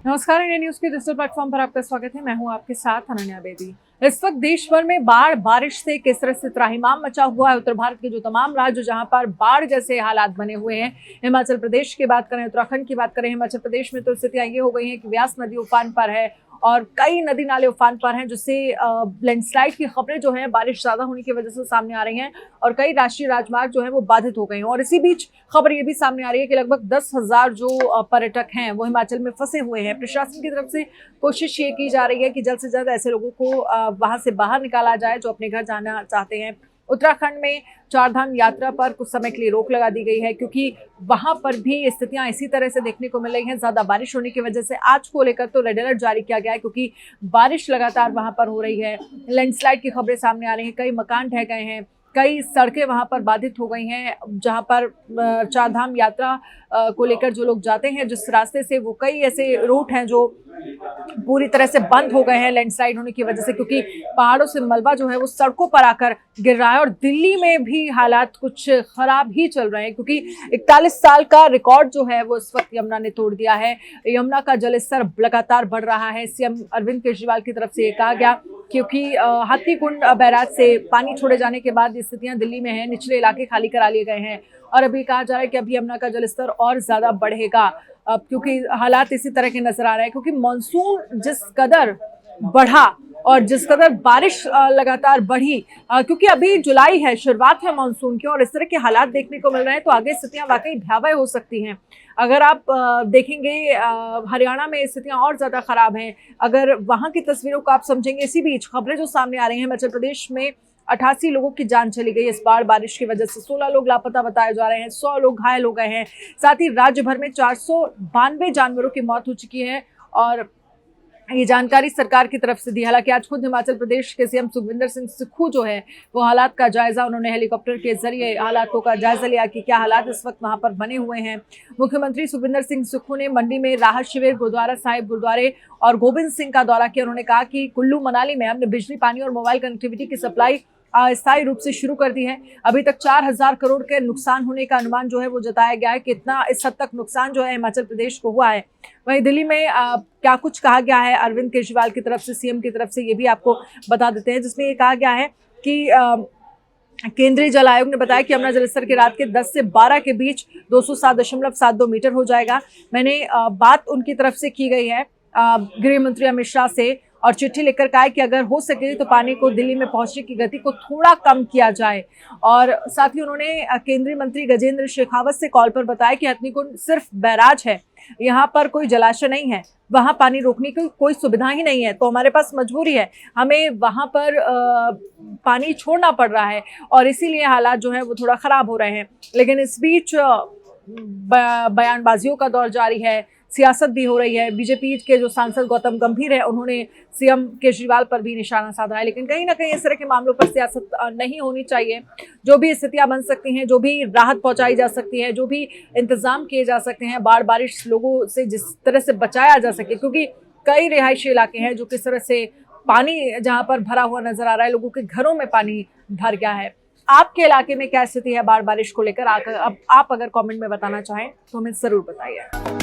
नमस्कार, India news के digital platform पर आपका स्वागत है। मैं हूं आपके साथ अनन्या बेदी। इस वक्त देश भर में बारिश से किस तरह से त्राहिमाम मचा हुआ है। उत्तर भारत के जो तमाम राज्य जहां पर बाढ़ जैसे हालात बने हुए हैं, हिमाचल प्रदेश की बात करें, उत्तराखंड की बात करें, हिमाचल प्रदेश में तो स्थितियां ये हो गई हैं कि व्यास नदी उफान पर है और कई नदी नाले उफान पर हैं, जिससे लैंडस्लाइड की खबरें जो हैं बारिश ज्यादा होने की वजह से सामने आ रही हैं और कई राष्ट्रीय राजमार्ग जो है वो बाधित हो गए हैं। और इसी बीच खबर ये भी सामने आ रही है कि लगभग 10,000 जो पर्यटक हैं वो हिमाचल में फंसे हुए हैं। प्रशासन की तरफ से कोशिश ये की जा रही है कि जल्द से जल्द ऐसे लोगों को वहां से बाहर निकाला जाए जो अपने घर जाना चाहते हैं। उत्तराखंड में चारधाम यात्रा पर कुछ समय के लिए रोक लगा दी गई है, क्योंकि वहां पर भी स्थितियां इसी तरह से देखने को मिल रही हैं। ज्यादा बारिश होने की वजह से आज को लेकर तो रेड अलर्ट जारी किया गया है, क्योंकि बारिश लगातार वहां पर हो रही है। लैंडस्लाइड की खबरें सामने आ रही हैं, कई मकान ढह गए हैं, कई सड़कें वहां पर बाधित हो गई हैं। जहां पर चारधाम यात्रा को लेकर जो लोग जाते हैं जिस रास्ते से, वो कई ऐसे रूट हैं जो पूरी तरह से बंद हो गए हैं लैंडस्लाइड होने की वजह से, क्योंकि पहाड़ों से मलबा जो है वो सड़कों पर आकर गिर रहा है। और दिल्ली में भी हालात कुछ खराब ही चल रहे हैं, क्योंकि 41 साल का रिकॉर्ड जो है वो इस वक्त यमुना ने तोड़ दिया है। यमुना का जलस्तर लगातार बढ़ रहा है। सीएम अरविंद केजरीवाल की तरफ से ये कहा गया, क्योंकि हाथीकुंड बैराज से पानी छोड़े जाने के बाद स्थितियां दिल्ली में हैं, निचले इलाके खाली करा लिए गए हैं और अभी कहा जा रहा है कि अभी यमुना का जलस्तर और ज्यादा बढ़ेगा, क्योंकि हालात इसी तरह के नजर आ रहे हैं। क्योंकि मानसून जिस कदर बढ़ा और जिस कदर बारिश लगातार बढ़ी, क्योंकि अभी जुलाई है, शुरुआत है मानसून की, और इस तरह के हालात देखने को मिल रहे हैं तो आगे स्थितियां वाकई भयावह हो सकती हैं। अगर आप देखेंगे हरियाणा में स्थितियां और ज्यादा खराब हैं। अगर वहां की तस्वीरों को आप समझेंगे, इसी बीच खबरें जो सामने आ रही हैं, हिमाचल प्रदेश में 88 लोगों की जान चली गई इस बार बारिश की वजह से। 16 लोग लापता बताए जा रहे हैं, 100 लोग घायल हो गए हैं। साथ ही राज्य भर में 492 जानवरों की मौत हो चुकी है और ये जानकारी सरकार की तरफ से दी। हालांकि आज खुद हिमाचल प्रदेश के सीएम सुखविंदर सिंह सुक्खू जो है वो हालात का जायजा, उन्होंने हेलीकॉप्टर के जरिए हालातों का जायजा लिया कि क्या हालात इस वक्त वहां पर बने हुए हैं। मुख्यमंत्री सुखविंदर सिंह सुक्खू ने मंडी में राहत शिविर, गुरुद्वारा साहिब गुरुद्वारे और गोबिंद सिंह का दौरा किया। उन्होंने कहा कि कुल्लू मनाली में हमने बिजली, पानी और मोबाइल कनेक्टिविटी की सप्लाई अस्थायी रूप से शुरू कर दी है। अभी तक 4,000 करोड़ के नुकसान होने का अनुमान जो है वो जताया गया है कि इतना इस हद तक नुकसान जो है हिमाचल प्रदेश को हुआ है। वहीं दिल्ली में क्या कुछ कहा गया है अरविंद केजरीवाल की तरफ से, सीएम की तरफ से, ये भी आपको बता देते हैं, जिसमें ये कहा गया है कि केंद्रीय जल आयोग ने बताया कि यमुना जलस्तर की रात के 10 से 12 के बीच 207.72 मीटर हो जाएगा। मैंने बात उनकी तरफ से की गई है गृह मंत्री अमित शाह से, और चिट्ठी लिखकर कहा है कि अगर हो सके तो पानी को दिल्ली में पहुंचने की गति को थोड़ा कम किया जाए। और साथ ही उन्होंने केंद्रीय मंत्री गजेंद्र शेखावत से कॉल पर बताया कि हथनीकुंड सिर्फ बैराज है, यहाँ पर कोई जलाशय नहीं है, वहां पानी रोकने की कोई सुविधा ही नहीं है, तो हमारे पास मजबूरी है, हमें वहां पर पानी छोड़ना पड़ रहा है और इसीलिए हालात जो है वो थोड़ा खराब हो रहे हैं। लेकिन इस बीच बयानबाजियों का दौर जारी है, सियासत भी हो रही है। बीजेपी के जो सांसद गौतम गंभीर है, उन्होंने सीएम केजरीवाल पर भी निशाना साधा है। लेकिन कहीं ना कहीं इस तरह के मामलों पर सियासत नहीं होनी चाहिए। जो भी स्थितियां बन सकती हैं, जो भी राहत पहुंचाई जा सकती है, जो भी इंतजाम किए जा सकते हैं, बाढ़ बारिश लोगों से जिस तरह से बचाया जा सके, क्योंकि कई रिहायशी इलाके हैं जो किस तरह से पानी जहां पर भरा हुआ नजर आ रहा है, लोगों के घरों में पानी भर गया है। आपके इलाके में क्या स्थिति है बाढ़ बारिश को लेकर? आप अगर कमेंट में बताना चाहें तो हमें जरूर बताइए।